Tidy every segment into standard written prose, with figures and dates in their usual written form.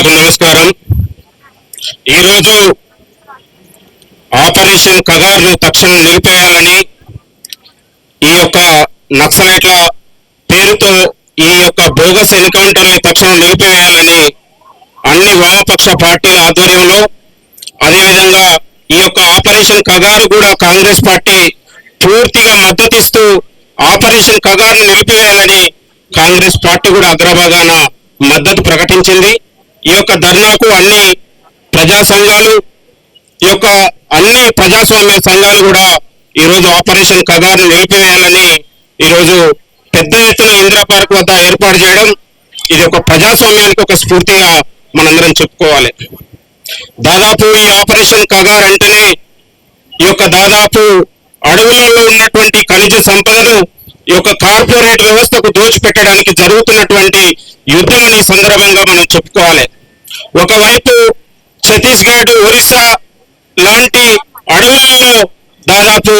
మిత్రులకు నమస్కారం. ఈరోజు ఆపరేషన్ కగార్ను తక్షణం నిలిపేయాలని ఈ యొక్క నక్సలైట్ల పేరుతో ఈ యొక్క బోగస్ ఎన్కౌంటర్ని తక్షణం నిలిపివేయాలని అన్ని వామపక్ష పార్టీల ఆధ్వర్యంలో, అదేవిధంగా ఈ యొక్క ఆపరేషన్ కగారు కూడా కాంగ్రెస్ పార్టీ పూర్తిగా మద్దతిస్తూ ఆపరేషన్ కగార్ను నిలిపివేయాలని కాంగ్రెస్ పార్టీ కూడా అగ్రభాగాన మద్దతు ప్రకటించింది. ఈ యొక్క ధర్నాకు అన్ని ప్రజా సంఘాలు, ఈ యొక్క అన్ని ప్రజాస్వామ్య సంఘాలు కూడా ఈరోజు ఆపరేషన్ కగార్ను నిలిపివేయాలని ఈరోజు పెద్ద ఎత్తున ఇందిరా పార్క్ వద్ద ఏర్పాటు చేయడం, ఇది ఒక ప్రజాస్వామ్యానికి ఒక స్ఫూర్తిగా మనందరం చెప్పుకోవాలి. దాదాపు ఈ ఆపరేషన్ కగార్ అంటేనే ఈ యొక్క దాదాపు అడవులలో ఉన్నటువంటి ఖనిజ సంపదను ఈ యొక్క కార్పొరేట్ వ్యవస్థకు దోచిపెట్టడానికి జరుగుతున్నటువంటి యుద్ధం అనే సందర్భంగా మనం చెప్పుకోవాలి. ఒకవైపు ఛత్తీస్గఢ్, ఒరిస్సా లాంటి అడవులలో దాదాపు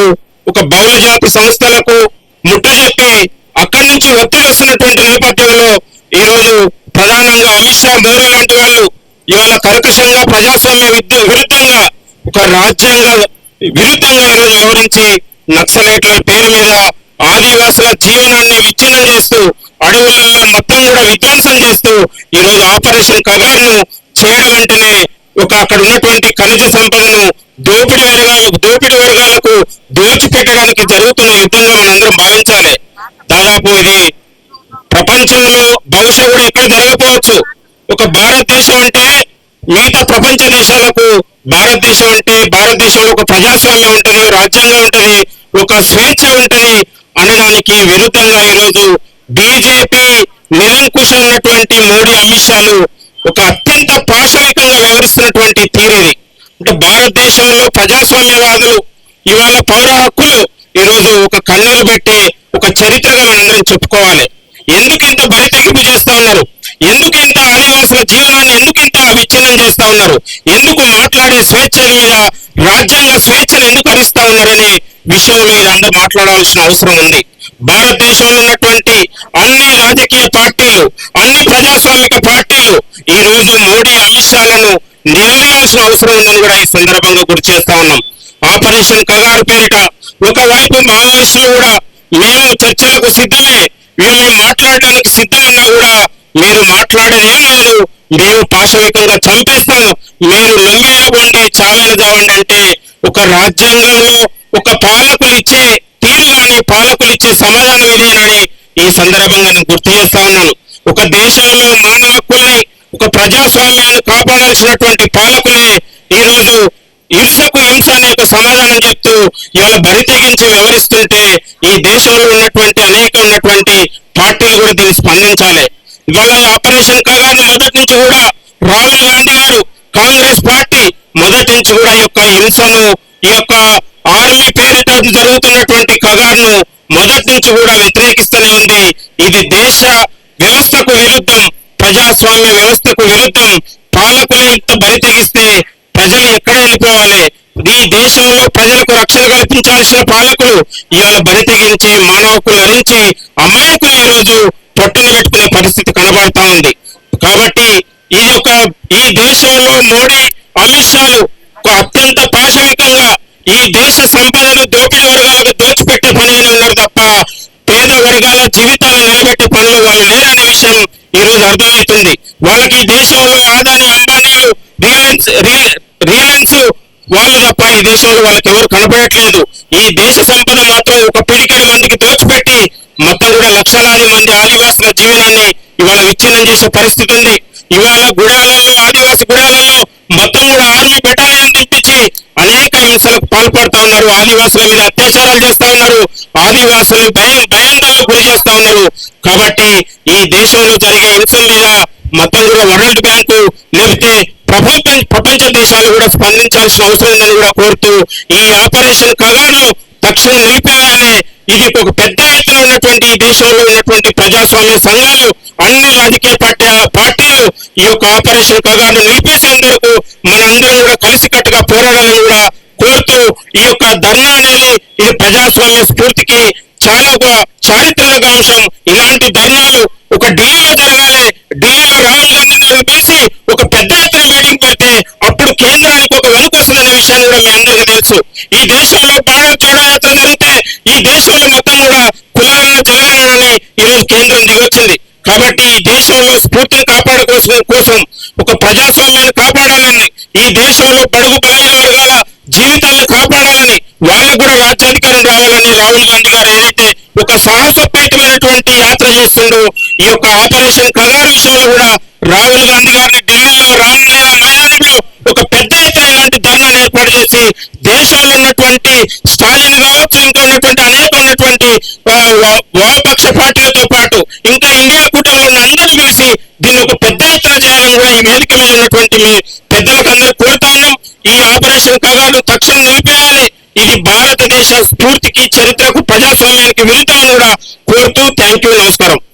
ఒక బహుళ జాతి సంస్థలకు ముట్టుజెప్పి అక్కడి నుంచి ఒత్తిడి వస్తున్నటువంటి నేపథ్యంలో ఈరోజు ప్రధానంగా అమిత్ షా, మోడీ లాంటి వాళ్ళు ఇవాళ కర్కశంగా ప్రజాస్వామ్య విరుద్ధంగా ఒక రాజ్యాంగ విరుద్ధంగా ఈరోజు వివరించి నక్సలైట్ల పేరు మీద ఆదివాసుల జీవనాన్ని విచ్ఛిన్నం చేస్తూ అడవులలో మొత్తం కూడా విధ్వంసం చేస్తూ ఈరోజు ఆపరేషన్ కగార్ను చేయడం అంటేనే ఒక అక్కడ ఉన్నటువంటి ఖనిజ సంపదను దోపిడీ వర్గాలకు దోచిపెట్టడానికి జరుగుతున్న యుద్ధంగా మనందరం భావించాలి. దాదాపు ఇది ప్రపంచంలో బహుశా కూడా ఎక్కడ జరగకపోవచ్చు. ఒక భారతదేశం అంటే మిగతా ప్రపంచ దేశాలకు భారతదేశంలో ఒక ప్రజాస్వామ్యం ఉంటుంది, రాజ్యాంగం ఉంటుంది, ఒక స్వేచ్ఛ ఉంటుంది అనడానికి విరుద్ధంగా ఈరోజు బీజేపీ నిరంకుశమైనటువంటి మోడీ, అమిత్ షాలు ఒక అత్యంత పాశవికంగా వ్యవహరిస్తున్నటువంటి తీరేది. అంటే భారతదేశంలో ప్రజాస్వామ్యవాదులు ఇవాళ పౌర హక్కులు ఈరోజు ఒక కన్నీరు పెట్టి ఒక చరిత్రగా మనందరం చెప్పుకోవాలి. ఎందుకు ఇంత బరితెగింపు చేస్తా ఉన్నారు? ఎందుకు ఇంత ఆదివాసుల జీవనాన్ని ఎందుకు ఇంత విచ్ఛిన్నం చేస్తా ఉన్నారు? ఎందుకు మాట్లాడే స్వేచ్ఛ మీద రాజ్యాంగ స్వేచ్ఛను ఎందుకు హరిస్తా ఉన్నారనే విషయం మీద అందరూ మాట్లాడాల్సిన అవసరం ఉంది. భారతదేశంలో ఉన్నటువంటి అన్ని రాజకీయ పార్టీలు, అన్ని ప్రజాస్వామిక పార్టీలు ఈ రోజు మోడీ, అమిత్ షాలను నిలదీయాల్సిన అవసరం ఉందని కూడా ఈ సందర్భంగా గుర్తు చేస్తా ఉన్నాం. ఆపరేషన్ కగారు పేరిట ఒకవైపు మావోయిస్టులు కూడా మేము చర్చలకు సిద్ధమే, మేము మాట్లాడడానికి సిద్ధమన్నా కూడా మీరు మాట్లాడేదేం లేదు, మేము పాశవికంగా చంపేస్తాం, మీరు నమ్మినా పోండి, చావైన చావండి అంటే ఒక రాజ్యాంగంలో ఒక పాలకులు ఇచ్చే తీరు కానీ పాలకులు ఇచ్చే సమాధానం ఇదేనని ఈ సందర్భంగా నేను గుర్తు చేస్తా ఉన్నాను. ఒక దేశంలో మానవ హక్కుల్ని, ఒక ప్రజాస్వామ్యాన్ని కాపాడాల్సినటువంటి పాలకులే ఈరోజు హింసకు హింస అనే ఒక సమాధానం చెప్తూ ఇవాళ బరితెగించి వ్యవహరిస్తుంటే ఈ దేశంలో ఉన్నటువంటి పార్టీలు కూడా దీన్ని స్పందించాలి. ఇవాళ ఆపరేషన్ కగార్ను మొదటి నుంచి కూడా రాహుల్ గాంధీ గారు, కాంగ్రెస్ పార్టీ మొదటి నుంచి కూడా ఈ యొక్క హింసను, ఈ యొక్క ఆర్మీ పేరిట జరుగుతున్నటువంటి కగార్ను మొదటి నుంచి కూడా వ్యతిరేకిస్తూనే ఉంది. ఇది దేశ వ్యవస్థకు విరుద్ధం, ప్రజాస్వామ్య వ్యవస్థకు విరుద్ధం. పాలకులే ఇంత బరితెగిస్తే ప్రజలు ఎక్కడ వెళ్ళిపోవాలి? ఈ దేశంలో ప్రజలకు రక్షణ కల్పించాల్సిన పాలకులు ఇవాళ బరితెగించి మానవ హక్కులు హరించి అమాయకులు ఈరోజు పొట్టన పెట్టుకునే పరిస్థితి కనబడతా ఉంది. కాబట్టి ఈ దేశంలో మోడీ, అమిత్ షాలు అత్యంత పాశవికంగా ఈ దేశ సంపదను దోపిడీ వర్గాలకు దోచిపెట్టే పనిలోనే ఉన్నారు తప్ప పేద వర్గాల జీవితాలను నిలబెట్టే పనిలో వాళ్ళు లేరనే విషయం ఈ రోజు అర్థమవుతుంది. వాళ్ళకి ఈ దేశంలో ఆదాని, అంబానీలు, రిలయన్స్ వాళ్ళు తప్ప ఈ దేశంలో వాళ్ళకి ఎవరు కనపడట్లేదు. ఈ దేశ సంపద మాత్రం ఒక పిడికిడి మందికి దోచిపెట్టి మొత్తం కూడా లక్షలాది మంది ఆదివాసుల జీవనాన్ని ఇవాళ విచ్ఛిన్నం చేసే పరిస్థితి ఉంది. ఇవాళ గుడాలలో, ఆదివాసి గుడాలలో మొత్తం కూడా ఆర్మీ బెటాలియన్ పంపించి అనేక హింసలకు పాల్పడుతూ ఉన్నారు. ఆదివాసుల మీద అత్యాచారాలు చేస్తా ఉన్నారు. ఆదివాసులు భయాందోళనకు గురి చేస్తా ఉన్నారు. కాబట్టి ఈ దేశంలో జరిగే హింసల మీద మొత్తం కూడా వరల్డ్ బ్యాంకు లేకపోతే ప్రపంచ దేశాలు కూడా స్పందించాల్సిన అవసరం ఉందని కూడా కోరుతూ ఈ ఆపరేషన్ కగార్ను తక్షణం నిలిపేయాలని ఇది ఒక పెద్ద ఎత్తున ఉన్నటువంటి ఈ దేశంలో ఉన్నటువంటి ప్రజాస్వామ్య సంఘాలు, అన్ని రాజకీయ పార్టీలు ఈ యొక్క ఆపరేషన్ కగార్ను నిలిపేసేందుకు మనందరం కూడా కలిసికట్టుగా పోరాడాలని కూడా కోరుతూ ఈ యొక్క ధర్నా అనేది ఇది ప్రజాస్వామ్య స్ఫూర్తికి చాలా ఒక చారిత్రక అంశం. ఇలాంటి ధర్నాలు ఒక ఢిల్లీలో జరగాలి. ఢిల్లీలో రాహుల్ గాంధీ పిలిచి ఒక విషయాన్ని కూడా మీ అందరికీ తెలుసు. ఈ దేశంలో భారత్ జోడో యాత్ర జరిగితే ఈ దేశంలో మొత్తం కూడా కులాలను తొలగాలని ఈరోజు కేంద్రం దిగొచ్చింది. కాబట్టి ఈ దేశంలో స్ఫూర్తిని కోసం ఒక ప్రజాస్వామ్యాన్ని కాపాడాలని, ఈ దేశంలో బడుగు బలహీన వర్గాల జీవితాలను కాపాడాలని, వాళ్ళకు కూడా రాజ్యాధికారం రావాలని రాహుల్ గాంధీ గారు ఏదైతే ఒక సాహసోపేతమైనటువంటి యాత్ర చేస్తుండో, ఈ యొక్క ఆపరేషన్ కగారు విషయంలో కూడా రాహుల్ గాంధీ గారిని ఢిల్లీలో రామ్లీలా మైదానంలో ఒక పెద్ద ఎత్తున ఇలాంటి ధర్నాను ఏర్పాటు చేసి దేశంలో ఉన్నటువంటి స్టాలిన్ కావచ్చు, ఇంకా ఉన్నటువంటి అనేక ఉన్నటువంటి వామపక్ష పార్టీలతో పాటు ఇంకా ఇండియా కూటమిలో ఉన్న అందరూ కలిసి దీన్ని ఒక పెద్ద ఎత్తున చేయాలని కూడా ఈ వేదిక మీద ఉన్నటువంటి మీ పెద్దలకు అందరూ కోరుతా ఉన్నాం. ఈ ఆపరేషన్ కగారు తక్షణం నిలిపేయాలి. ఇది భారతదేశ స్ఫూర్తికి, చరిత్రకు, ప్రజాస్వామ్యానికి విరుద్ధం అని కూడా కోరుతూ థ్యాంక్ యూ, నమస్కారం.